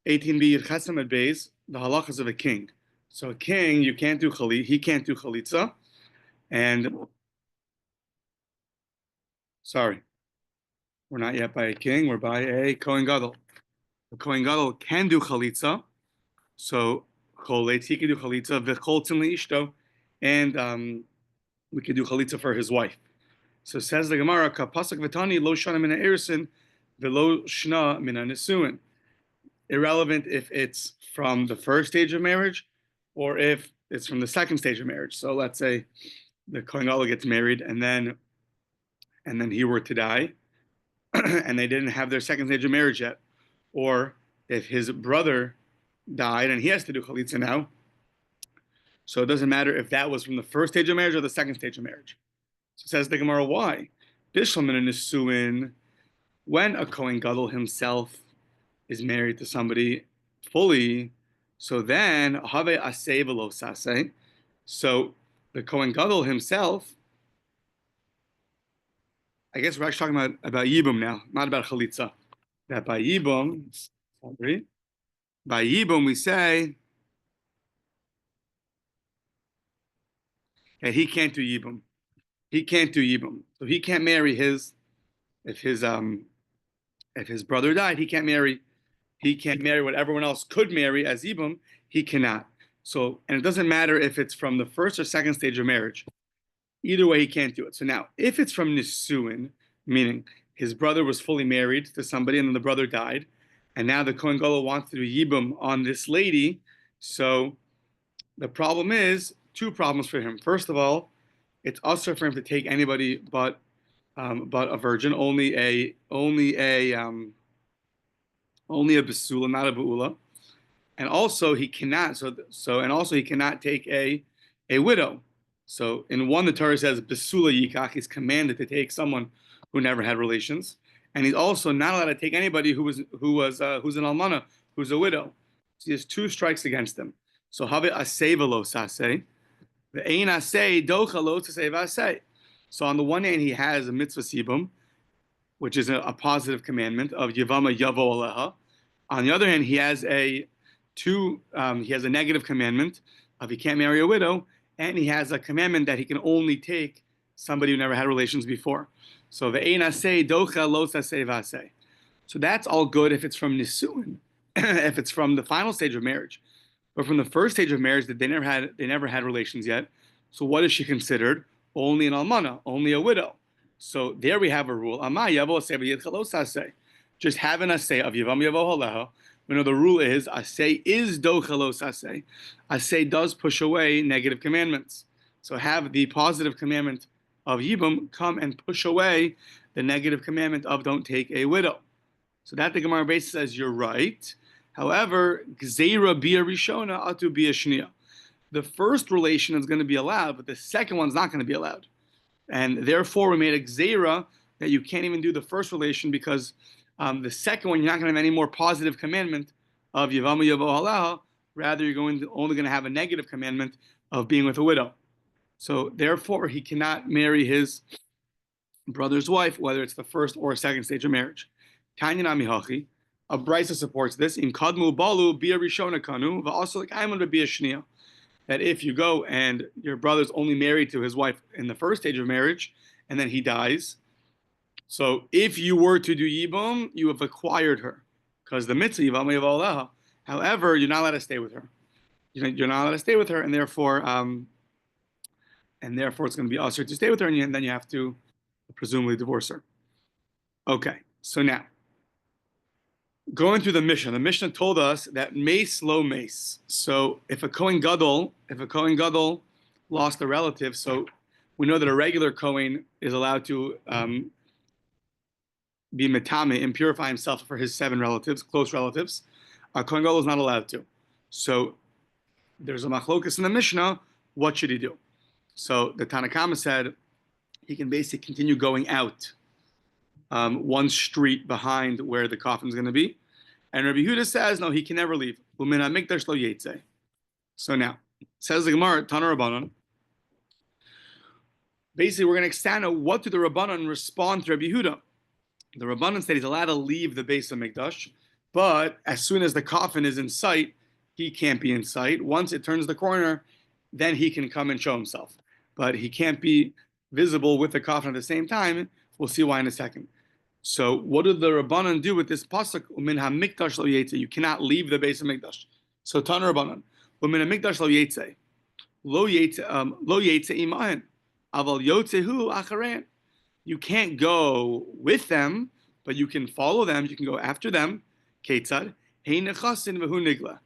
18b Chesam at Beis, the halachas of a king. So a king, you can't do he can't do chalitza, and sorry, we're not yet by a king, we're by a Kohen Gadol. The Kohen Gadol can do chalitza, so choletz, he can do chalitza, v'choltzin leishto, and we can do chalitza for his wife. So says the Gemara, kapasuk v'tani lo shana mina erisin, v'lo shna mina nesuin. Irrelevant if it's from the first stage of marriage or if it's from the second stage of marriage. So let's say the Kohen Gadol gets married and then he were to die and they didn't have their second stage of marriage yet. Or if his brother died and he has to do chalitza now. So it doesn't matter if that was from the first stage of marriage or the second stage of marriage. So says the Gemara, why? When a Kohen Gadol himself is married to somebody fully, so then have aseh v'lo saseh. So the Kohen Gadol himself, I guess we're actually talking about Yibum now, not about Chalitza. That by Yibum we say that he can't do Yibum. He can't do Yibum. So he can't marry if his brother died, he can't marry what everyone else could marry as Yibum, he cannot. So, and it doesn't matter if it's from the first or second stage of marriage. Either way, he can't do it. So now, if it's from Nisuin, meaning his brother was fully married to somebody and then the brother died, and now the Kohen Gadol wants to do Yibum on this lady, so the problem is, two problems for him. First of all, it's also for him to take anybody but a virgin, only a besula, not a beula, and also he cannot he cannot take a widow. So in one, the Torah says besula yikach, he's commanded to take someone who never had relations, and he's also not allowed to take anybody who's an almana, who's a widow. So he has two strikes against him. So have aseh v'lo saseh, ve'ein aseh docha lo taseh v'aseh. So on the one hand, he has a mitzvah sibum, which is a positive commandment of Yavama Yavo Aleha. On the other hand, he has a negative commandment of he can't marry a widow, and he has a commandment that he can only take somebody who never had relations before. So ve'ein aseh docha lo taseh v'aseh. So that's all good if it's from nisuin, if it's from the final stage of marriage. But from the first stage of marriage, that they never had relations yet. So what is she considered? Only an almana, only a widow. So there we have a rule. Just have an aseh of Yavam Yavo Haleha. We know the rule is aseh is dochalos aseh. Aseh does push away negative commandments. So have the positive commandment of Yibum come and push away the negative commandment of don't take a widow. So that the Gemara base says you're right. However, gzeira bia rishona atu bia shnia. The first relation is going to be allowed, but the second one's not going to be allowed. And therefore, we made a gzeira that you can't even do the first relation because the second one, you're not going to have any more positive commandment of Yavama Yavo Halaha. Rather, you're only going to have a negative commandment of being with a widow. So therefore, he cannot marry his brother's wife, whether it's the first or second stage of marriage. Tanya Nami Hachi, a brisa supports this. In Kadmu Balu Bia Rishona Kanu, also like I'm going to be a shnia. That if you go and your brother's only married to his wife in the first stage of marriage, and then he dies, so if you were to do Yibum, you have acquired her, because the mitzvah Yivam Yavaleha. However, you're not allowed to stay with her. You're not allowed to stay with her, and therefore it's going to be usher to stay with her, and then you have to presumably divorce her. Okay, so now going through the Mishnah told us that mace lo mace. So if a Kohen Gadol lost a relative, so we know that a regular Kohen is allowed to be metame and purify himself for his 7 relatives, close relatives. A Kohen Gadol is not allowed to. So there's a machlokas in the Mishnah. What should he do? So the Tanakama said he can basically continue going out one street behind where the coffin is going to be. And Rabbi Huda says, no, he can never leave. So now, says the Gemara, Tana Rabbanon. Basically, we're going to extend out what do the Rabbanon respond to Rabbi Huda. The Rabbanon said he's allowed to leave the base of Mikdash, But as soon as the coffin is in sight, he can't be in sight. Once it turns the corner, then he can come and show himself. But he can't be visible with the coffin at the same time. We'll see why in a second. So what did the Rabbanan do with this pasuk? Umin hamikdash lo yetze. You cannot leave the base of mikdash. So Tan Rabbanan. Umin hamikdash lo yetze. Lo yetze imahen. Aval yotzehu acharein. You can't go with them, but you can follow them. You can go after them. Ketzad. Hein nechasin v'hu nigla.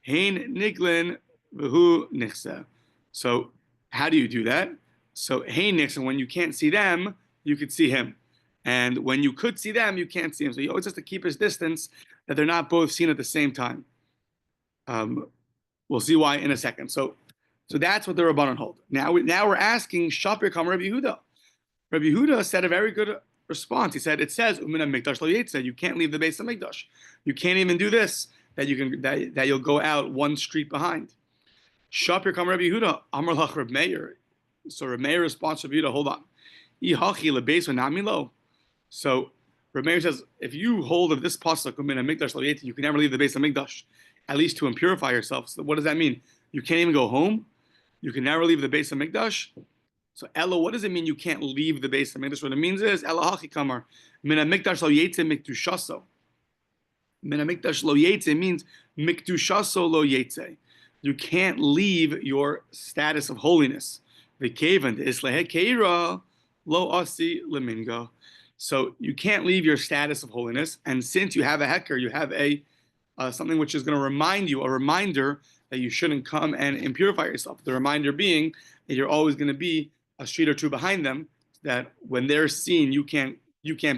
Hein niglin v'hu nichsa. So how do you do that? So hein nichsa, when you can't see them, you could see him. And when you could see them, you can't see him. So he always has to keep his distance, that they're not both seen at the same time. We'll see why in a second. So that's what the Rabbanan hold. Now we're asking, Shapir Kam Rabbi Yehuda. Rabbi Yehuda said a very good response. He said, it says, Umina Mikdash Lo Yetze, you can't leave the base of Mikdash. You can't even do this, that you'll go out one street behind. Shapir Kam Rabbi Yehuda, Amar Lach Reb Meir. So Reb Meir responds to Rabbi Yehuda, hold on. Ihachi lebeis v'nami. So Reb Meir says, if you hold of this pasuk, Umina Mikdash Lo Yetze, you can never leave the base of Mikdash, at least to impurify yourself. So what does that mean? You can't even go home? You can never leave the base of Mikdash? So Ella, what does it mean you can't leave the base of Mikdash? What it means is Ella hachi kamar mina mikdash lo yetze mikdushaso. Mina mikdash lo yetze means mikdushaso lo yetze. You can't leave your status of holiness. V'kevan islehe keira lo asi lemingo. So you can't leave your status of holiness, and since you have a heker, you have a something which is going to remind you, a reminder that you shouldn't come and impurify yourself. The reminder being that you're always going to be a street or two behind them, that when they're seen, you can't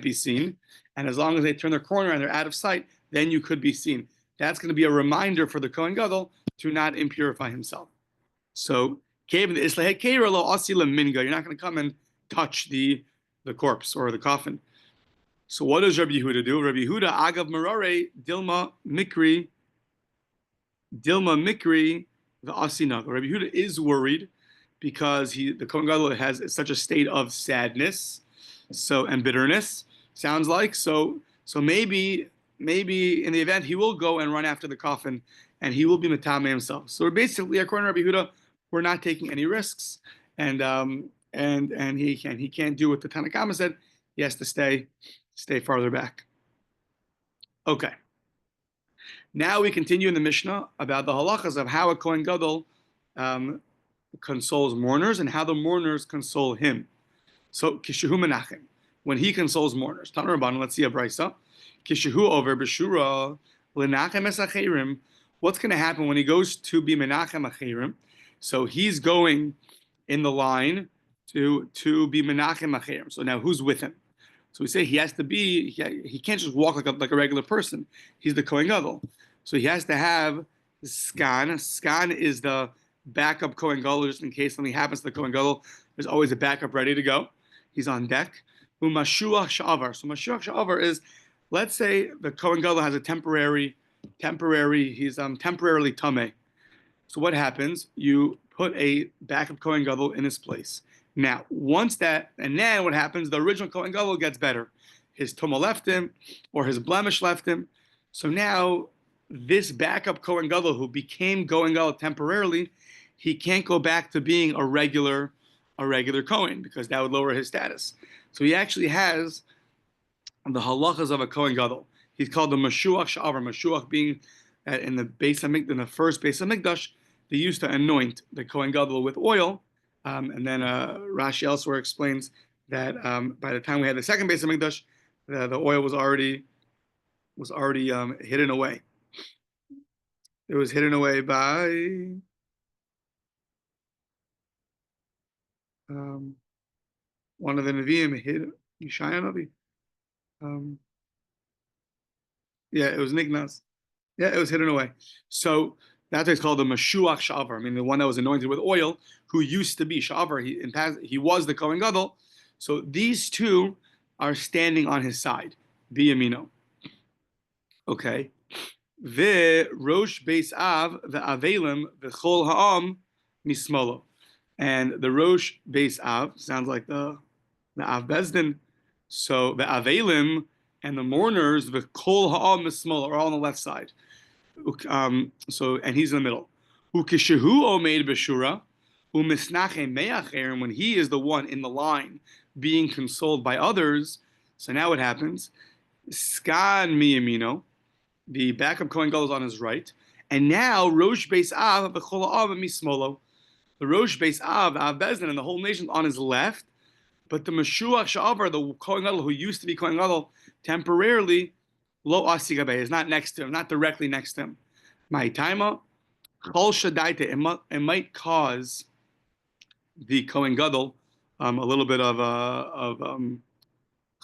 be seen. And as long as they turn their corner and they're out of sight, then you could be seen. That's going to be a reminder for the Kohen Gadol to not impurify himself. So, you're not going to come and touch the corpse or the coffin. So what does Rabbi Yehuda do? Rabbi Yehuda, Agav Marare, Dilma Mikri, the Asinaga. Rabbi Yehuda is worried because the Kohen Gadol has such a state of sadness, and bitterness. Sounds like so maybe in the event he will go and run after the coffin, and he will be matame himself. So basically, according to Rabbi Yehuda, we're not taking any risks, and he can't do what the Tanna Kama said. He has to stay farther back. Okay. Now we continue in the Mishnah about the halachas of how a Kohen Gadol consoles mourners and how the mourners console him. So kishehu menachem, when he consoles mourners. Taner Rabbanan, let's see a brisa. Kishehu over b'shura lenachem es acherim. What's going to happen when he goes to be menachem acherim? So he's going in the line to be menachem acherim. So now who's with him? So we say he has to be. He can't just walk like a regular person. He's the Kohen Gadol. So he has to have skan. Skan is the backup Kohen Gadol, just in case something happens to the Kohen Gadol. There's always a backup ready to go. He's on deck. Mashuach sha'avar. So mashuach sha'avar is, let's say the Kohen Gadol has a temporary. He's temporarily tameh. So what happens? You put a backup Kohen Gadol in his place. Now, once that, and then what happens? The original Kohen Gadol gets better. His tumah left him, or his blemish left him. So now, this backup Kohen Gadol who became Kohen Gadol temporarily, he can't go back to being a regular Kohen, because that would lower his status. So he actually has the halachas of a Kohen Gadol. He's called the Mashuach Sha'avar. Mashuach being that in the first base of Mikdash, they used to anoint the Kohen Gadol with oil, and then Rashi elsewhere explains that by the time we had the second base of Mikdash, the oil was already hidden away. It was hidden away by one of the Nevi'im, Yeshaya Navi. It was Nignaz. Yeah, it was hidden away. So that's why it's called the Mashuach Sha'avar. I mean, the one that was anointed with oil, who used to be Sha'avar. He was the Kohen Gadol. So these two are standing on his side, biyamino. Okay. The Rosh Beis Av, the Avelim, the Chol Ha'am, Mismolo. And the Rosh Beis Av sounds like the Av Bezdin. So the Avelim and the mourners, the kol ha'am mismol, are all on the left side. And he's in the middle. Ukishehu omeid b'shura, umisnache me'acher, when he is the one in the line being consoled by others. So now what happens? Skan miyamino, the backup Kohen Gadol is on his right, and now Rosh Beis Av v'chol ha'am mismolo, the Rosh Beis Av, Av Bezdin, and the whole nation on his left. But the Meshuach Sha'avar, the Kohen Gadol who used to be Kohen Gadol temporarily, lo asigabeh, is not next to him, not directly next to him. Ma'itaima, chol shadaita, it might cause the Kohen Gadol a little bit of chol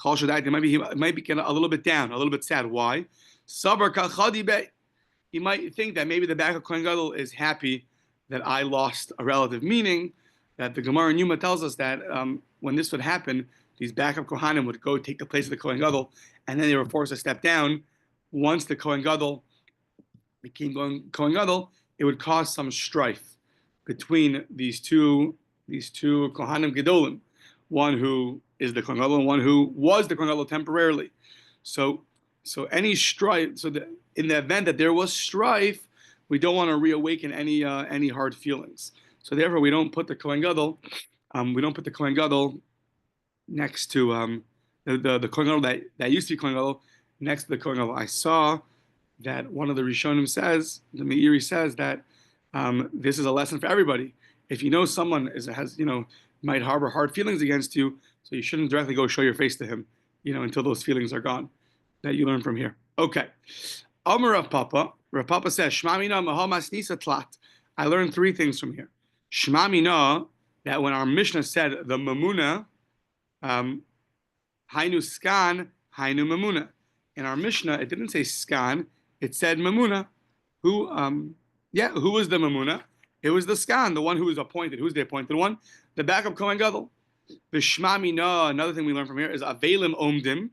shadaita. It might be a little bit down, a little bit sad. Why? Sabar kachadi be. He might think that maybe the back of Kohen Gadol is happy that I lost a relative, meaning that the Gemara in Yuma tells us that when this would happen, these backup Kohanim would go take the place of the Kohen Gadol, and then they were forced to step down. Once the Kohen Gadol became Kohen Gadol, it would cause some strife between these two Kohanim Gedolim, one who is the Kohen Gadol and one who was the Kohen Gadol temporarily. So any strife. In the event that there was strife, we don't want to reawaken any hard feelings. So therefore, we don't put the Kohen Gadol. We don't put the Kohen Gadol next to the Kohen Gadol that used to be Kohen Gadol next to the Kohen Gadol. I saw that one of the Rishonim says, the Meiri says that this is a lesson for everybody. If you know someone might harbor hard feelings against you, so you shouldn't directly go show your face to him, until those feelings are gone. That you learn from here. Okay. Amar Rav Papa. Rav Papa says, Shma mina mahamas nisa tlat. I learned three things from here. Shma mina, that when our Mishnah said the mamuna, hainu skan, hainu mamuna. In our Mishnah, it didn't say skan, it said mamuna. Who was the mamuna? It was the skan, the one who was appointed. Who's the appointed one? The backup Kohen Gadol. The Shma mina, another thing we learn from here is avelim omdim.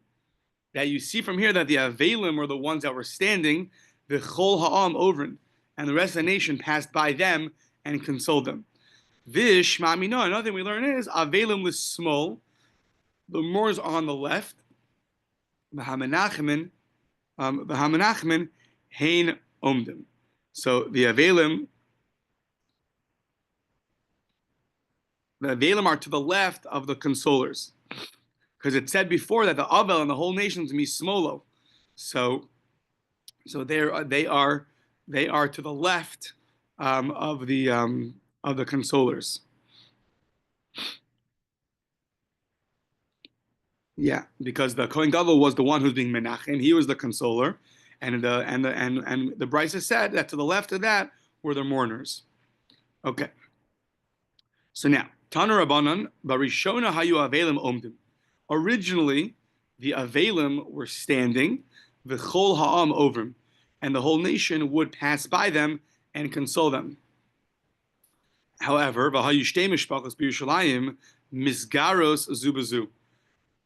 That you see from here that the avelim were the ones that were standing, the chol ha'am ovrin, and the rest of the nation passed by them and consoled them. This Shma mina, another thing we learn is avelim was small, the moors on the left, the hamanachmin hein omdim. So the avelim are to the left of the consolers. Because it said before that the Avel and the whole nation is mismolo, so they are to the left of the consolers. Yeah, because the Kohen Gadol was the one who's being menachem; he was the consoler, and the Brisa said that to the left of that were the mourners. Okay. So now Tana Rabbanan Barishona Hayu Avelim Omdim. Originally, the Avelim were standing, the Chol Ha'am over, and the whole nation would pass by them and console them. However, V'hayushtei mishpachos b'Yerushalayim misgaros zubazu.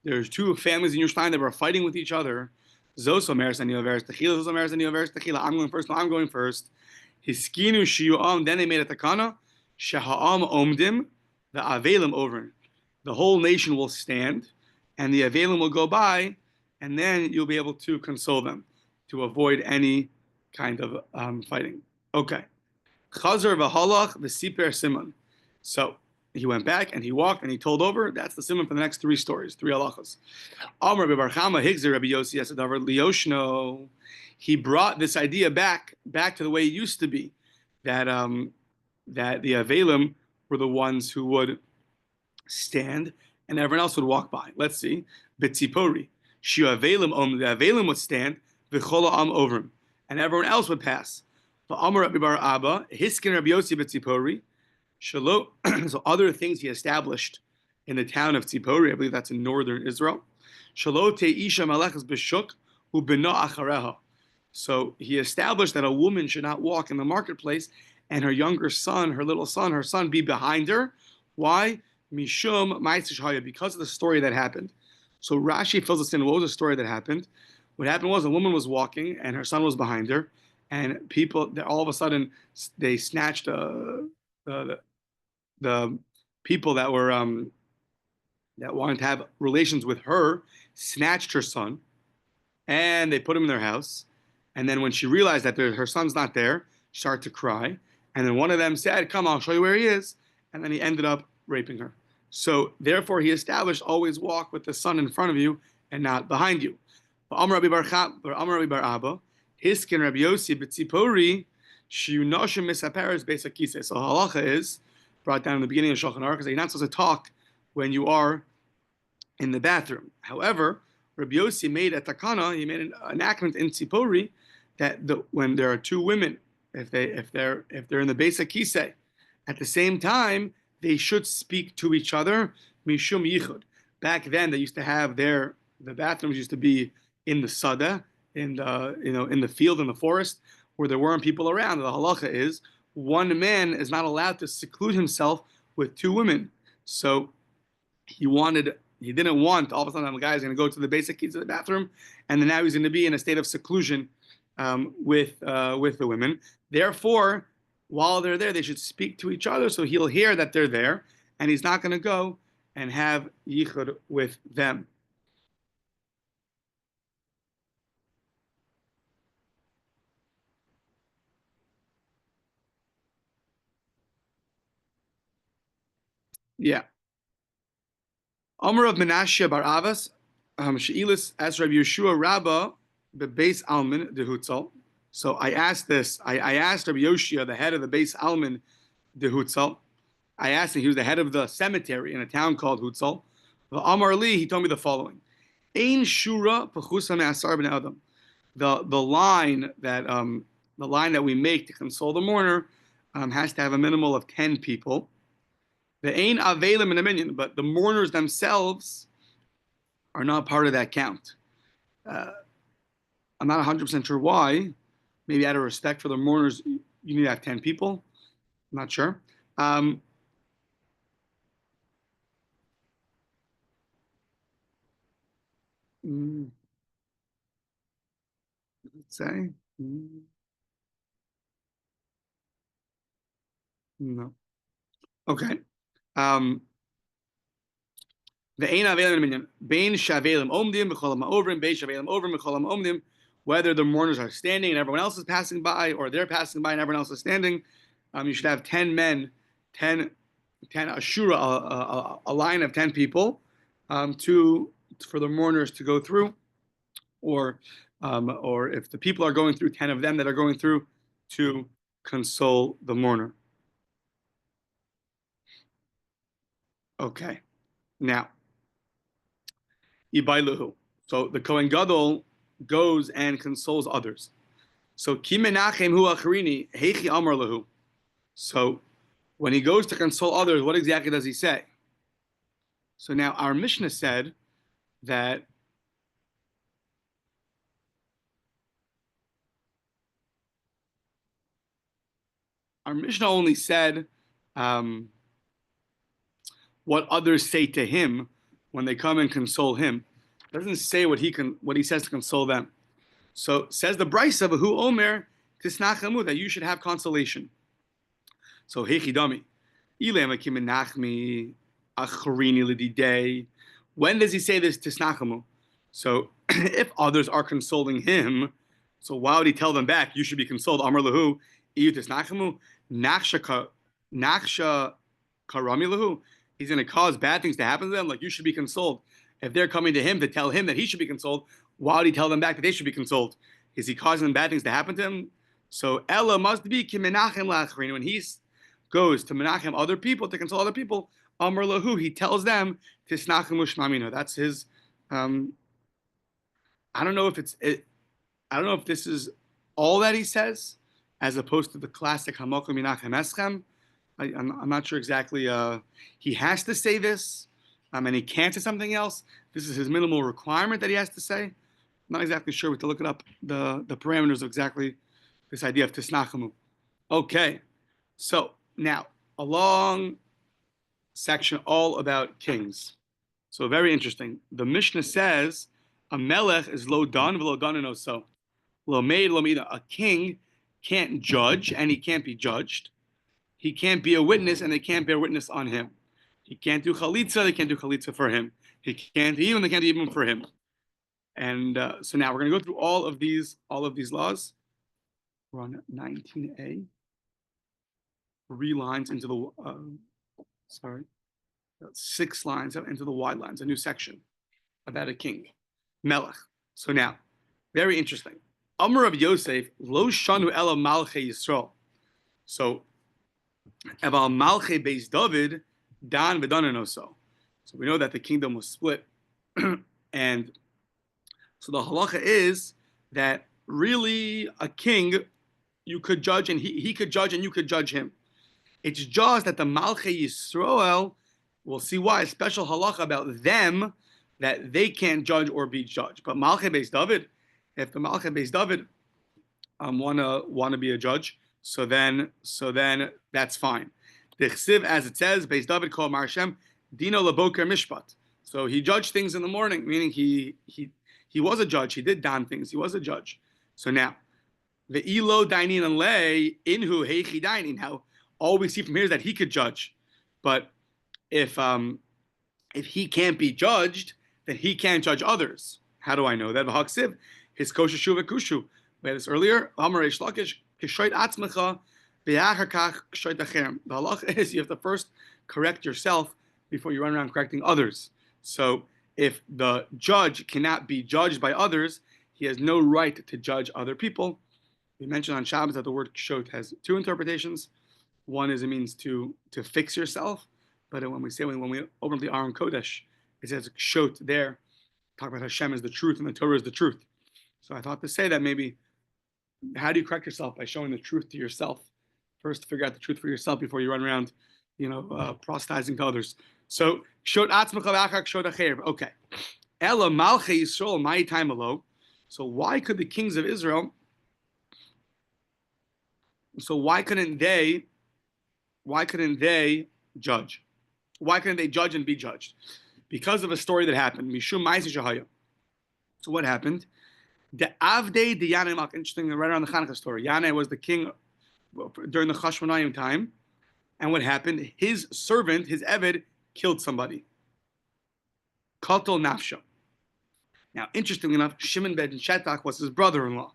There's two families in Yerushalayim that were fighting with each other. Zos omeres ani overes techila, Zos omeres ani overes techila. I'm going first. No, I'm going first. Hiskinu shiyu'am. Then they made a takana. Sheha'am omdim, the Avelim over. The whole nation will stand, and the Avelim will go by, and then you'll be able to console them to avoid any kind of fighting. Okay. Chazar v'halach v'siper simon. So he went back and he walked and he told over. That's the simon for the next three stories, three halachas. Amar b'barchama higzer Rabbi Yossi Yasadavar liyoshno. He brought this idea back to the way it used to be, that that the Avelim were the ones who would stand and everyone else would walk by. Let's see. B'tzipori. Shiu Avelim the Avelim would stand, v'chol ha'am over him, and everyone else would pass. V'amar Rabbi Bar Abba, hiskin Rabbi Yossi b'tzipori. Shalo. So other things he established in the town of Tzipori, I believe that's in northern Israel. Shalo te'isha malachas b'shuk u'bena achareha. So he established that a woman should not walk in the marketplace and her younger son, her son be behind her. Why? Mishum ma'atzis haya, because of the story that happened. So Rashi fills us in. What was the story that happened? What happened was a woman was walking and her son was behind her, and people all of a sudden they snatched the people that were that wanted to have relations with her, snatched her son, and they put him in their house. And then when she realized that her son's not there, she started to cry. And then one of them said, "Come, I'll show you where he is." And then he ended up raping her. So therefore, he established always walk with the son in front of you and not behind you. Amar Rabbi Bar Abba, Hiskin Rabbi Yossi b'tzipori shiyunoshim misaperes beis hakisei. So halacha is brought down in the beginning of Shulchan Aruch because you're not supposed to talk when you are in the bathroom. However, Rabbi Yossi made a takana. He made an enactment in tzipori that when there are two women, if they're in the beis hakisei, at the same time they should speak to each other mishum yichud. Back then they used to have the bathrooms used to be in the sada, in the field, in the forest, where there weren't people around. The halacha is one man is not allowed to seclude himself with two women. So he didn't want all of a sudden the guy is going to go to the basic keys of the bathroom, and then now he's going to be in a state of seclusion with the women. Therefore, while they're there, they should speak to each other so he'll hear that they're there, and he's not going to go and have yichud with them. Yeah. Amar of Menashe bar Avas, Sheilis as Rabbi Yeshua Rabba bebeis Alman dehutzal. So I asked Rabbi Yoshia, the head of the Beis Alman dehutzal. I asked him, he was the head of the cemetery in a town called Hutzal. The Amar Li, he told me the following: Ein shura pechusa me'asar ben adam. The line that we make to console the mourner has to have a minimal of 10 people. The ain avelim in a minion, but the mourners themselves are not part of that count. I'm not 100% sure why. Maybe out of respect for the mourners, you need to have 10 people. I'm not sure. Let's say. No. Okay. The ein avelim minyan bein shavelim omdim b'cholam ovrim bein shavelim ovrim b'cholam omdim. Whether the mourners are standing and everyone else is passing by, or they're passing by and everyone else is standing, you should have 10 men, 10 ashura, a line of 10 people, for the mourners to go through, or if the people are going through, 10 of them that are going through to console the mourner. Okay, now. So the Kohen Gadol goes and consoles others. So Ki menachem hu acharini heichi amar lahu. So when he goes to console others, what exactly does he say? So now our Mishnah said that our Mishnah only said what others say to him when they come and console him. It doesn't say what he says to console them. So says the Brisa of who Omer tisnachamu, that you should have consolation. So hechidami, when does he say this tisnachamu? So if others are consoling him, so why would he tell them back? You should be consoled. Amar lahu iyu tisnachamu naksha karami lahu. He's going to cause bad things to happen to them. Like, you should be consoled. If they're coming to him to tell him that he should be consoled, why would he tell them back that they should be consoled? Is he causing them bad things to happen to him? So Ella must be kimenachem lachrin. When he goes to menachem other people, to console other people, Amar lahu, he tells them tisnachem ushmamino. That's his. I don't know if this is all that he says, as opposed to the classic hamokum menachem eschem. I'm not sure exactly. He has to say this, and he can't say something else. This is his minimal requirement that he has to say. I'm not exactly sure. We have to look it up, the parameters of exactly this idea of tisnachamu. Okay, so now a long section all about kings. So very interesting. The Mishnah says a melech is lo dan v'lo dan so. Lo meid lo mida. A king can't judge and he can't be judged. He can't be a witness, and they can't bear witness on him. He can't do chalitza, they can't do chalitza for him. They can't even for him. And so now we're going to go through all of these laws. We're on 19a. 3 lines into the 6 lines into the wide lines, a new section about a king, Melech. So now, very interesting. Amar of Yosef, lo shanu ela malchei Yisrael. So, about malchei beis David, dan v'dananoso. So we know that the kingdom was split, and so the halacha is that really a king you could judge, and he could judge, and you could judge him. It's just that the Malchei Yisrael, we'll see why, a special halacha about them, that they can't judge or be judged. But Malchei Beis David, if the Malchei Beis David wanna be a judge, so then that's fine. The Chsiv, as it says, Beis David called Marshem, Dino Laboker Mishpat. So he judged things in the morning, meaning he was a judge. He did don things. He was a judge. So now, the Elo Dainin and Lay Inhu Heichi Dainin. How all we see from here is that he could judge, but if he can't be judged, then he can't judge others. How do I know that? V'haksiv his kosher shuva kushu. We had this earlier. Amar Reish Lakish kishoit atzmecha v'achar kach kishoit acherem. The halacha is you have to first correct yourself before you run around correcting others. So if the judge cannot be judged by others, he has no right to judge other people. We mentioned on Shabbos that the word kshot has 2 interpretations. One is it means to fix yourself, but when we open up the Aron Kodesh, it says kshot there. Talk about Hashem as the truth and the Torah is the truth. So I thought to say that maybe, how do you correct yourself? By showing the truth to yourself. First, figure out the truth for yourself before you run around, proselytizing to others. So kshot atzmecha v'achar kshot acher. Okay. Ela malchei Yisrael mai time alo. So why could the kings of Israel? So why couldn't they judge? Why couldn't they judge and be judged? Because of a story that happened. Mishum ma'aseh shehaya. So what happened? The Avdei de Yanai Malch. Interesting, right around the Hanukkah story. Yanai was the king during the Chashmonayim time, and what happened? His servant, his Eved, killed somebody. Kotol nafsho. Now, interestingly enough, Shimon ben Shetach was his brother-in-law.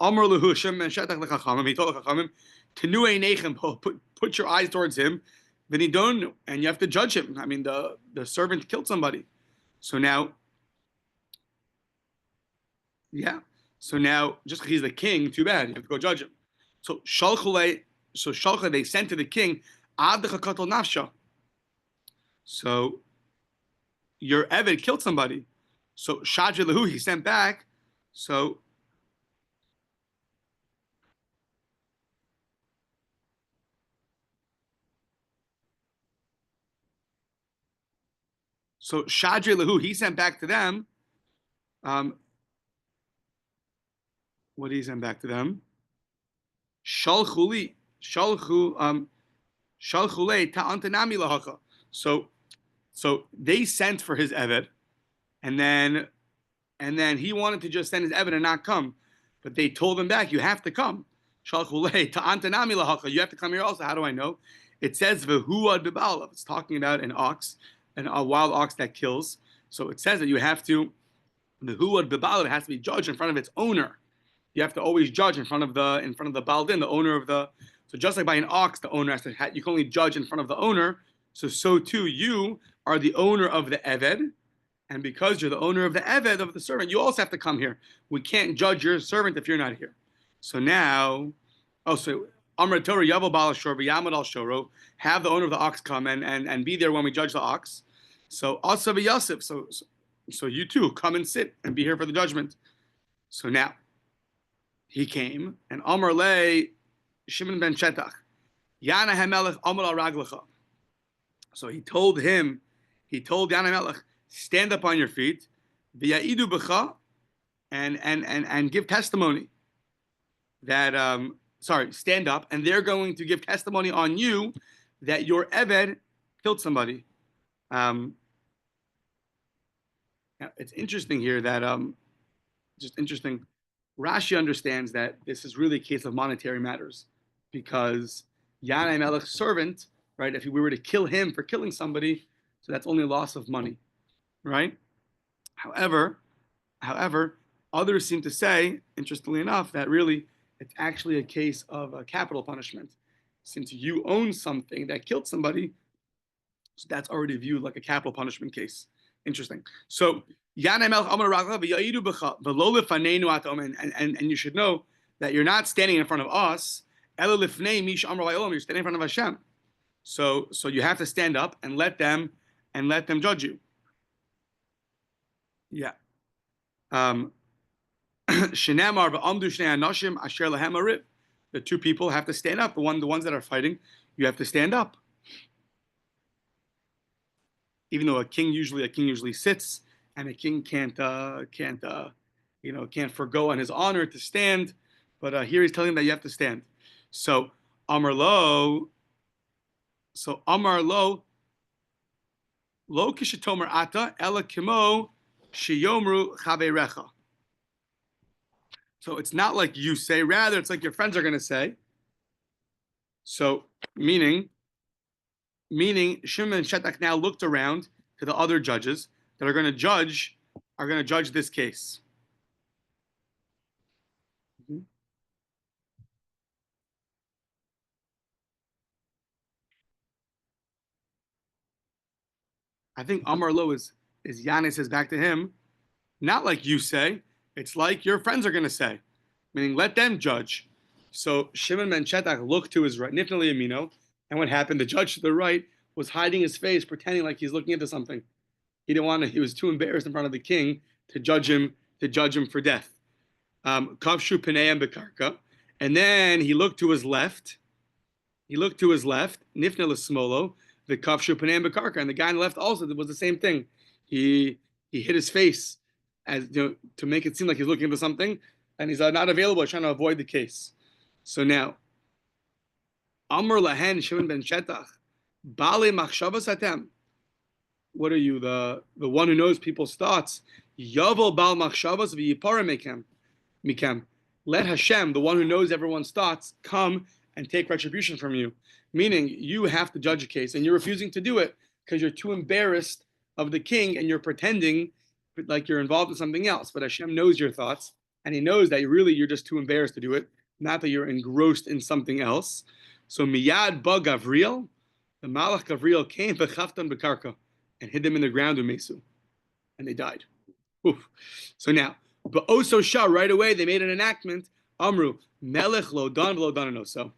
Amar lehu Shimon ben Shetach lechachamim. He told the chachamim, "Tenu einechem, put your eyes towards him. Then he don't, and you have to judge him. I mean, the servant killed somebody. So now, just because he's the king, too bad. You have to go judge him. So shalchule, they sent to the king, ad dechakotol nafsha. So your Eved killed somebody. So shadre lehu, he sent back. So shadre lehu, he sent back to them. What did he send back to them? Shalchule ta'antanami lahacha. So they sent for his Eved, and then he wanted to just send his Eved and not come, but they told him back, you have to come. Shalchule ta'antanami lahacha. You have to come here also. How do I know? It says v'huad b'ba'alav. It's talking about an ox, a wild ox that kills. So it says that you have to, the v'huad b'ba'alav has to be judged in front of its owner. You have to always judge in front of the baldin, the owner of the. So just like by an ox, the owner has to. You can only judge in front of the owner. So too, you are the owner of the Eved, and because you're the owner of the Eved of the servant, you also have to come here. We can't judge your servant if you're not here. So now, Amar Torah Yavel Baal Shor V'Yamad Al Shoro, have the owner of the ox come and be there when we judge the ox. So Asa V'Yasif, so you too come and sit and be here for the judgment. So now. He came, and Amar lei Shimon ben Shetach, Yana HaMelech Amar al Raglecha. So he told Yana HaMelech, stand up on your feet, v'ya'idu b'cha, and give testimony that, stand up, and they're going to give testimony on you that your Eved killed somebody. Now it's interesting here that, just interesting. Rashi understands that this is really a case of monetary matters, because Yanai Melech's servant, right? If we were to kill him for killing somebody, so that's only a loss of money, right? However, However, others seem to say, interestingly enough, that really it's actually a case of a capital punishment. Since you own something that killed somebody, so that's already viewed like a capital punishment case. Interesting. So, and you should know that you're not standing in front of us. You're standing in front of Hashem. So you have to stand up and let them judge you. Yeah. The two people have to stand up. The ones that are fighting, you have to stand up. Even though a king usually sits, and a king can't forgo on his honor to stand. But here he's telling them that you have to stand. So Amar lo, lo kishitomer ata ela kimo sheyomru chaverecha. So it's not like you say, rather it's like your friends are going to say. So meaning Shimon and Shetak now looked around to the other judges that are going to judge this case. Mm-hmm. I think Amar Lo is Yanis says back to him, not like you say, it's like your friends are going to say, meaning let them judge. So Shimon ben Shetak looked to his right, Nifnali Amino, and what happened? The judge to the right was hiding his face, pretending like he's looking into something. He didn't want to. He was too embarrassed in front of the king to judge him for death. Kavshu Pineim Bekarka, and then he looked to his left. Nifna L'Smolo, the Kavshu Pineim Bekarka, and the guy on the left also was the same thing. He hid his face as to make it seem like he's looking into something, and he's not available. He's trying to avoid the case. So now, Amr Lahen Shimon ben Shetach, Bale Machshavas Hatem. What are you, the one who knows people's thoughts? Yavel Bal Machshavas v'Yipara Mikem. Let Hashem, the one who knows everyone's thoughts, come and take retribution from you. Meaning, you have to judge a case, and you're refusing to do it because you're too embarrassed of the king, and you're pretending like you're involved in something else. But Hashem knows your thoughts, and He knows that really you're just too embarrassed to do it, not that you're engrossed in something else. So Miyad Ba Gavriel, the Malach Gavriel came v'chaftan bekarka and hid them in the ground umesu, and they died. Oof. So now, but also Shah right away they made an enactment. Amru Melech lo dan v'lo dananoso,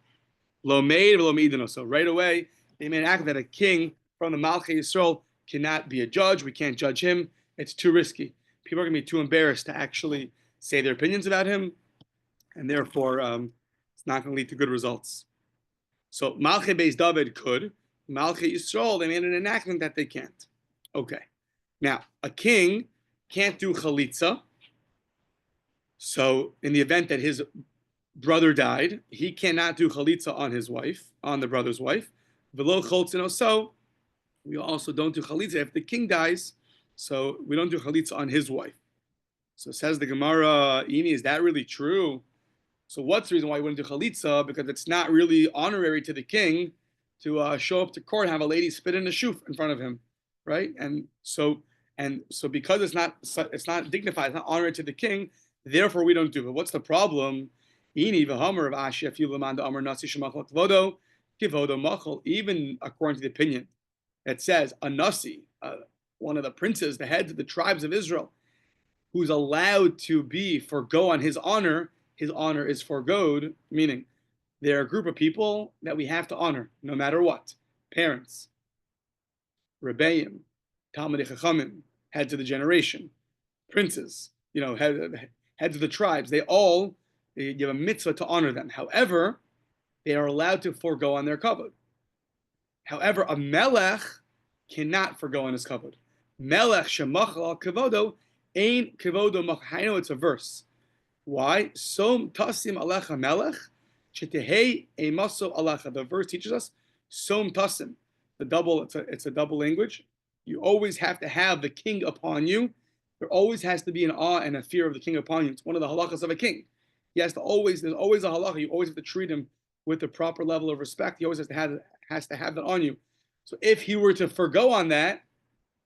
lo made v'lo meidanoso. Right away they made an act that a king from the Malchei Yisrael cannot be a judge. We can't judge him. It's too risky. People are going to be too embarrassed to actually say their opinions about him, and therefore it's not going to lead to good results. So Malchei Beis David could. Malchei Yisrael, they made an enactment that they can't. Okay. Now, a king can't do chalitza. So in the event that his brother died, he cannot do chalitza on his wife, on the brother's wife. V'lo choltzin so we also don't do chalitza if the king dies. So we don't do chalitza on his wife. So says the Gemara, Ini, is that really true? So what's the reason why you wouldn't do chalitza? Because it's not really honorary to the king to show up to court and have a lady spit in a shuf in front of him, right? And so because it's not dignified, it's not honorary to the king, therefore we don't do it. What's the problem? Even according to the opinion that says a nasi, one of the princes, the heads of the tribes of Israel, who's allowed to forgo on his honor is forgoed, meaning they're a group of people that we have to honor no matter what. Parents, Rebbeim, Talmidei Chachamim, heads of the generation, princes, heads of the tribes, you have a mitzvah to honor them. However, they are allowed to forgo on their kavod. However, a melech cannot forgo on his kavod. Melech shemachal al kavodo ain kavodo mach. I know it's a verse. Why? Som tasim alecha melech shetehei emaso alecha. The verse teaches us som tasim. It's a double language. You always have to have the king upon you. There always has to be an awe and a fear of the king upon you. It's one of the halachas of a king. There's always a halacha. You always have to treat him with the proper level of respect. He always has to have that on you. So if he were to forgo on that,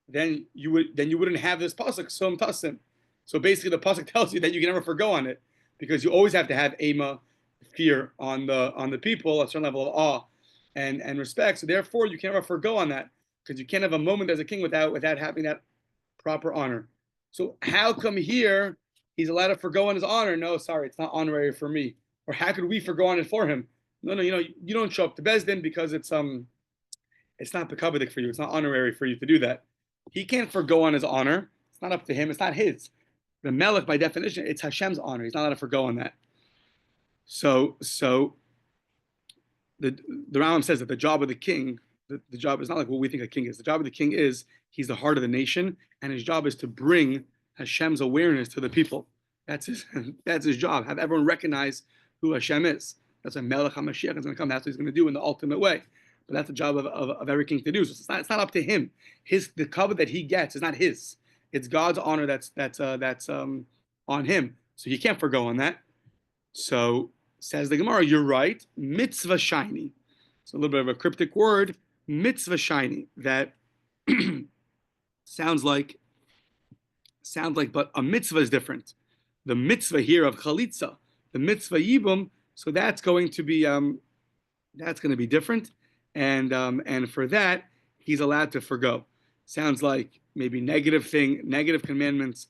then you wouldn't have this pasuk som tasim. So basically, the pasuk tells you that you can never forgo on it because you always have to have ema, fear on the people, a certain level of awe and respect. So therefore, you can never forgo on that because you can't have a moment as a king without having that proper honor. So how come here he's allowed to forgo on his honor? No, sorry, it's not honorary for me. Or how could we forgo on it for him? No, you don't show up to Bezdin because it's not bekavadik for you. It's not honorary for you to do that. He can't forgo on his honor. It's not up to him. It's not his. The melech, by definition, it's Hashem's honor. He's not allowed to forgo on that. So the Rambam says that the job of the king, the job is not like what we think a king is. The job of the king is he's the heart of the nation, and his job is to bring Hashem's awareness to the people. That's his job. Have everyone recognize who Hashem is. That's what Melech HaMashiach is going to come. That's what he's going to do in the ultimate way. But that's the job of every king to do. So it's not up to him. The cover that he gets is not his. It's God's honor that's on him. So he can't forgo on that. So says the Gemara, you're right. Mitzvah shiny. It's a little bit of a cryptic word. Mitzvah shiny that sounds like, but a mitzvah is different. The mitzvah here of chalitza, the mitzvah yibum, so that's going to be different, and for that he's allowed to forgo. Sounds like maybe negative commandments.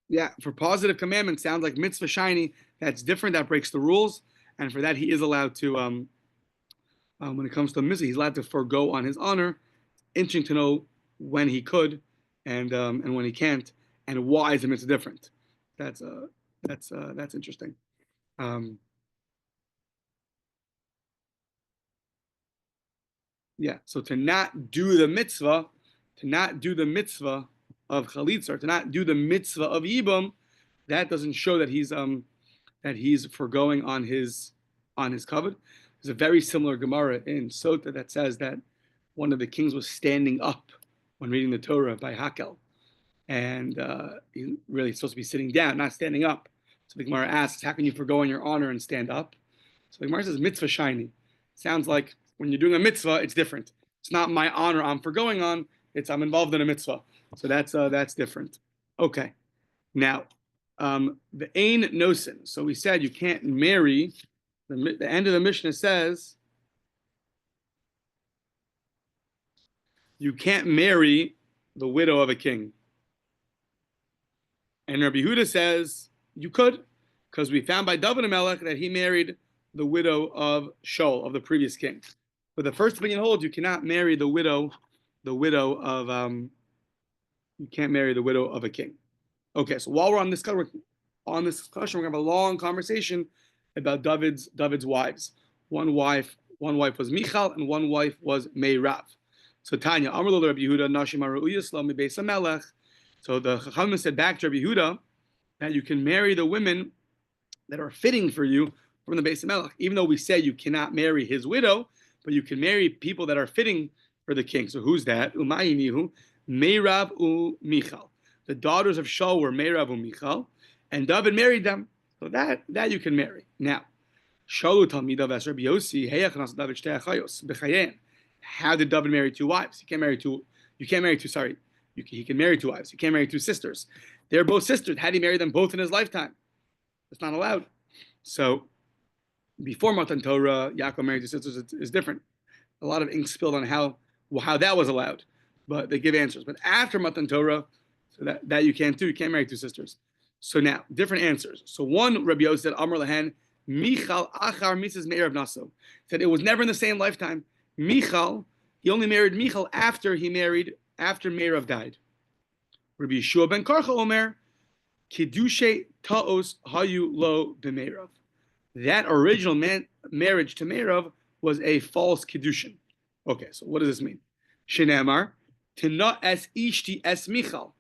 Yeah, for positive commandments, sounds like mitzvah shiny. That's different. That breaks the rules, and for that he is allowed to. When it comes to mitzvah, he's allowed to forgo on his honor. Interesting to know when he could, and when he can't, and why is the mitzvah different. That's interesting. Yeah. So to not do the mitzvah of chalitza, or to not do the mitzvah of yibum, that doesn't show that he's forgoing on his kavod. There's a very similar Gemara in Sota that says that one of the kings was standing up when reading the Torah by Hakel, and he really supposed to be sitting down, not standing up. So the Gemara asks, how can you forgo on your honor and stand up? So the Gemara says, mitzvah shiny. Sounds like when you're doing a mitzvah, it's different. It's not my honor I'm forgoing on. It's I'm involved in a mitzvah. So that's different. Okay. Now, the ein nosin. So we said you can't marry. The end of the Mishnah says you can't marry the widow of a king. And Rabbi Yehuda says you could, because we found by David HaMelech that he married the widow of Shaul, of the previous king. But the first opinion holds you cannot marry the widow of a king. Okay, so while we're on this discussion, we're gonna have a long conversation about David's wives. One wife was Michal, and one wife was Meirav. So Tanya, Amar lo Rabbi Yehuda, Nashim Ha'ra'uyos lo mibeis HaMelech. So the Chachamim said back to Rabbi Yehuda that you can marry the women that are fitting for you from the Beis HaMelech. Even though we say you cannot marry his widow, but you can marry people that are fitting for the king. So who's that? Umayinihu, Meirav u Michal. The daughters of Shaul were Meirav u Michal, and David married them. So that you can marry. Now, Shalu Talmidav as Rabbi Yossi, Heyachnas David Shtei Achayos, B'chayen. How did David marry two wives? He can marry two wives. You can't marry two sisters. They're both sisters. Had he married them both in his lifetime? It's not allowed. So before Matan Torah, Yaakov married two sisters is different. A lot of ink spilled on how that was allowed, but they give answers. But after Matan Torah, so that you can't do. You can't marry two sisters. So now, different answers. So one, Rabbi Yossi said, Amar Lahan, Michal Achar Mrs. Meirav Naso. Said it was never in the same lifetime. Michal, he only married Michal after Meirav died. Rabbi Yeshua ben Karcha Omer, Kiddushe Ta'os Hayu Lo B'Meirav. That original marriage to Meirav was a false Kiddushin. Okay, so what does this mean? Shenemar, Tina es Ishti es Michal.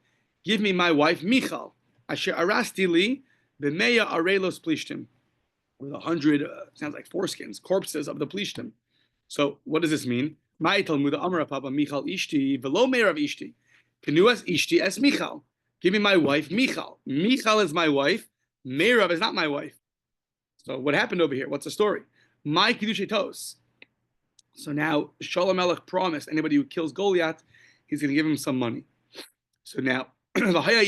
Give me my wife Michal. Asher arasti li b'meya arelos plishtim, with 100 sounds like foreskins, corpses of the plishtim. So what does this mean? My Talmud Amar Papa Michal Ishti velo Meirav Ishti. Kenuas Ishti es Michal. Give me my wife Michal. Michal is my wife. Meirav is not my wife. So what happened over here? What's the story? My Kiddushei Tos. So now Shalom Melech promised anybody who kills Goliath, he's going to give him some money. So now, whoever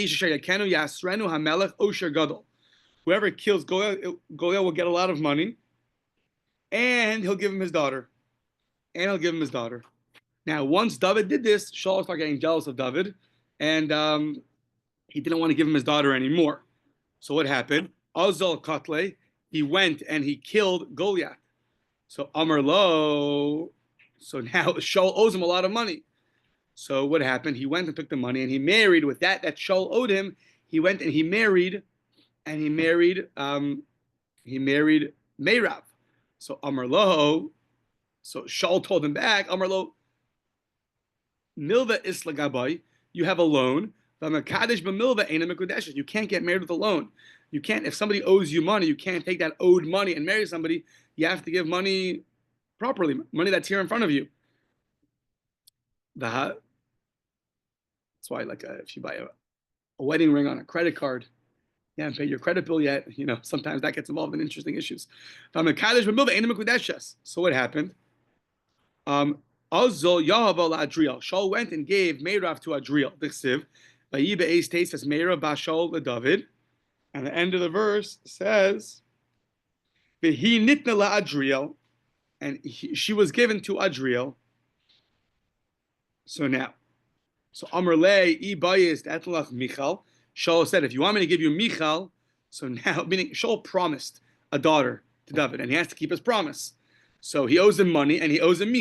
kills Goliath will get a lot of money, and he'll give him his daughter. Now, once David did this, Shaul started getting jealous of David, and he didn't want to give him his daughter anymore. So what happened? Azal Katle, he went and he killed Goliath. So Amar Lo, so now Shaul owes him a lot of money. So what happened? He went and took the money and he married with that Shaul owed him. He went and he married Meirav. So Amar Lo, so Shaul told him back, Amar Lo, Milva Isla Gabai, you have a loan. You can't get married with a loan. You can't, if somebody owes you money, you can't take that owed money and marry somebody. You have to give money properly, money that's here in front of you. That's why, like, if you buy a wedding ring on a credit card, you haven't paid your credit bill yet. Sometimes that gets involved in interesting issues. So what happened? Shaul went and gave Meirav to Adriel. Says Meirav Bashol David, and the end of the verse says, "He nitna la Adriel," and she was given to Adriel. So Amar Le Ibayis Etlach Michal. Shaul said, "If you want me to give you Michal," so now meaning Shaul promised a daughter to David, and he has to keep his promise. So he owes him money, and he owes him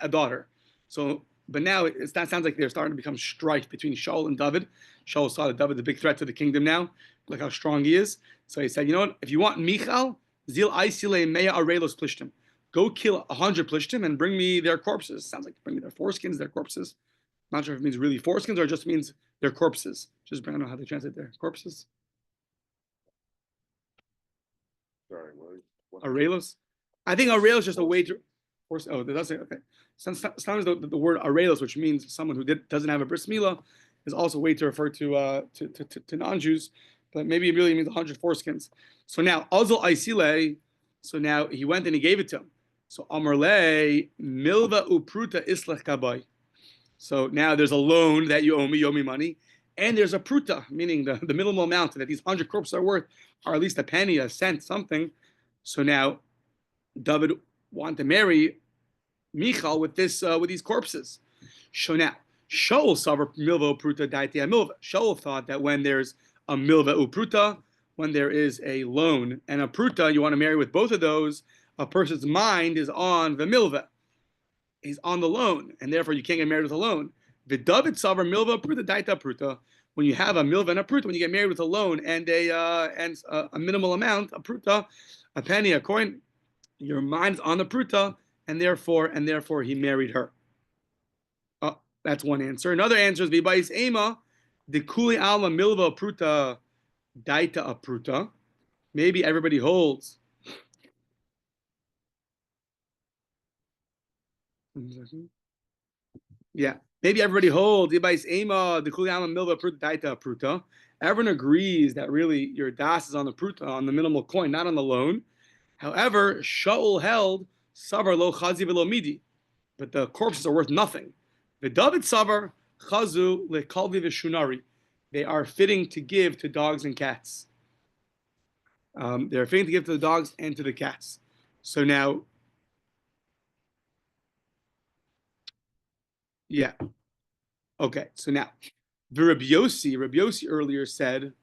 a daughter. So, but now that sounds like they're starting to become strife between Shaul and David. Shaul saw that David's a big threat to the kingdom now. Look how strong he is. So he said, you know what? If you want Michal, Zil Aisile Meya Arelos Plishtim. Go kill 100 Plishtim and bring me their corpses. Sounds like bring me their foreskins, their corpses. Not sure if it means really foreskins or just means their corpses. Just I don't know how they translate their corpses. Sorry, what? Arelos? I think Arelos is just a way to. Oh, it does say okay. Sometimes the word Arelos, which means someone who doesn't have a bris milah, is also a way to refer to non-Jews, but maybe it really means 100 foreskins. So now Azal Aisile, so now he went and he gave it to him. So Amarle Milva Upruta Islach Kabai. So now there's a loan that you owe me, Yomi money, and there's a pruta, meaning the minimal amount that these 100 corpses are worth, or at least a penny, a cent, something. So now David wanted to marry Michal with these corpses. So now Shaul savar milva upruta daitia milva. Shaul thought that when there's a milva upruta, when there is a loan and a pruta, you want to marry with both of those. A person's mind is on the milva. He's on the loan, and therefore you can't get married with a loan. The David savar milva pruta daita pruta. When you have a milva and a pruta, when you get married with a loan and a minimal amount, a pruta, a penny, a coin, your mind's on the pruta, and therefore he married her. That's one answer. Another answer is v'bayis ema the kuli alma milva pruta daita a pruta. Maybe everybody holds. Yeah, maybe everybody holds v'bayis ema the kuli alma milva pruta daita a pruta. Everyone agrees that really your das is on the pruta, on the minimal coin, not on the loan. However, Shaul held savar lo chazi velo midi, but the corpses are worth nothing. The David savar chazu lekalvi v'shunari. They are fitting to give to dogs and cats. They're fitting to give to the dogs and to the cats. So now, yeah, okay. So now, the Rabbi Yossi earlier said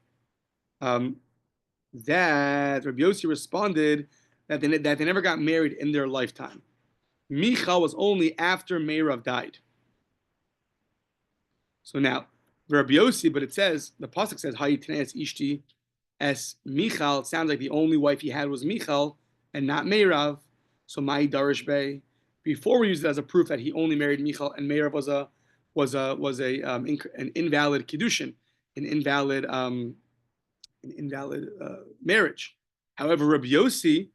that Rabbi Yossi responded that they never got married in their lifetime. Michal was only after Meirav died. So now, Rabbi Yossi, but it says, the pasuk says, Hayitnes Ishti es Michal. It sounds like the only wife he had was Michal and not Meirav. So Mai Darish Bey. Before we used it as a proof that he only married Michal and Meirav was an invalid kiddushin, an invalid marriage. However, Rabbi Yossi,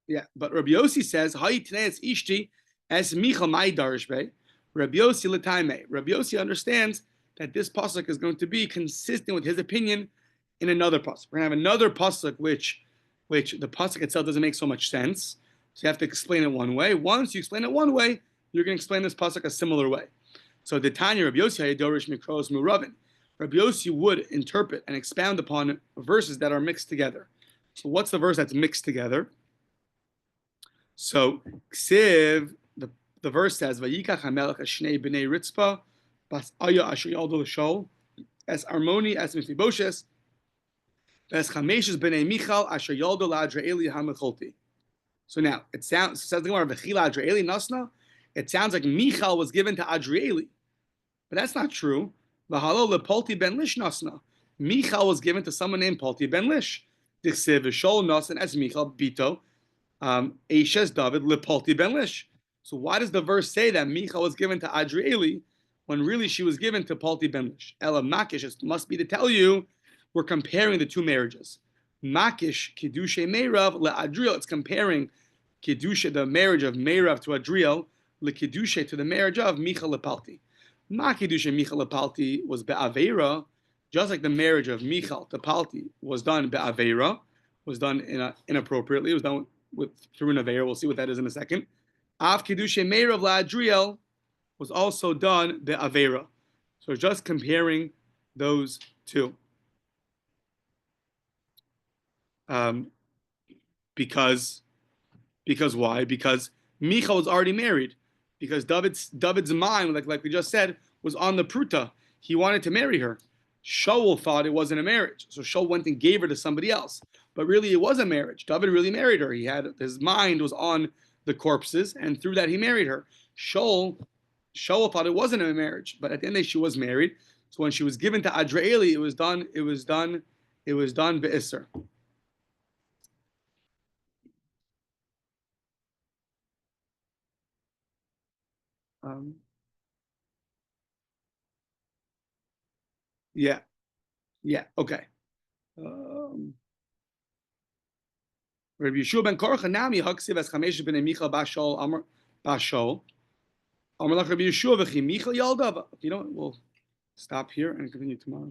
yeah, but Rabbi Yossi says, Hayitnes Ishti es Michal Mai Darish Bey. Rabbi Yossi L'taime. Rabbi Yossi understands that this pasuk is going to be consistent with his opinion in another pasuk. We're going to have another pasuk which the pasuk itself doesn't make so much sense. So you have to explain it one way. Once you explain it one way, you're going to explain this pasuk a similar way. So the Tanya Rabbi Yossi Hayadorish Mikros Muravin. Rabbi Yossi would interpret and expound upon verses that are mixed together. So what's the verse that's mixed together? So Ksiv, the verse says, Vayikach HaMelech Ashnei B'nei Ritzpa Bas Aya Asher Yaldo L'Shol Es Armoni Es Mephibosheth Es Chameshes B'nei Michal Asher Yaldo L'Adre'eli HaMecholti. So now, it sounds, says the Gemara, V'chila Adre'eli Nasna, it sounds like Michal was given to Adre'eli. But that's not true. V'halo Lepolti Ben Lish Nasna. Michal was given to someone named Polti Ben Lish. Dichsev V'shol Nasan Es Michal Bito Eishes David Lepolti Ben Lish. So why does the verse say that Michal was given to Adre'eli when really she was given to Polti Ben Lish? Ela Makish, it must be to tell you we're comparing the two marriages. Makish Kiddushe Meirav LeAdriel. It's comparing Kiddushe, the marriage of Meirav to Adriel, LeKiddushe to the marriage of Michal Lepalti. Ma Kiddushe Michal Lepalti was Be'aveira, just like the marriage of Michal to Palti was done Be'aveira, was done inappropriately, it was done through an Aveira. We'll see what that is in a second. Av Kiddushe Meirav LaAdriel was also done Be'aveira. So just comparing those two. Because why? Because Michal was already married. Because David's mind, like we just said, was on the pruta. He wanted to marry her. Shaul thought it wasn't a marriage, so Shaul went and gave her to somebody else. But really, it was a marriage. David really married her. His mind was on the corpses, and through that he married her. Shaul thought it wasn't a marriage, but at the end of the day, she was married. So when she was given to Adre'eli, it was done be'isser. Yeah, okay. Rabbi Yeshua ben Korcha Nami Haksiv as Chamesh ben Michal Bashol Amar Bashol Amar Rabbi Yeshua v'chi Michal Yaldava. You know, we'll stop here and continue tomorrow.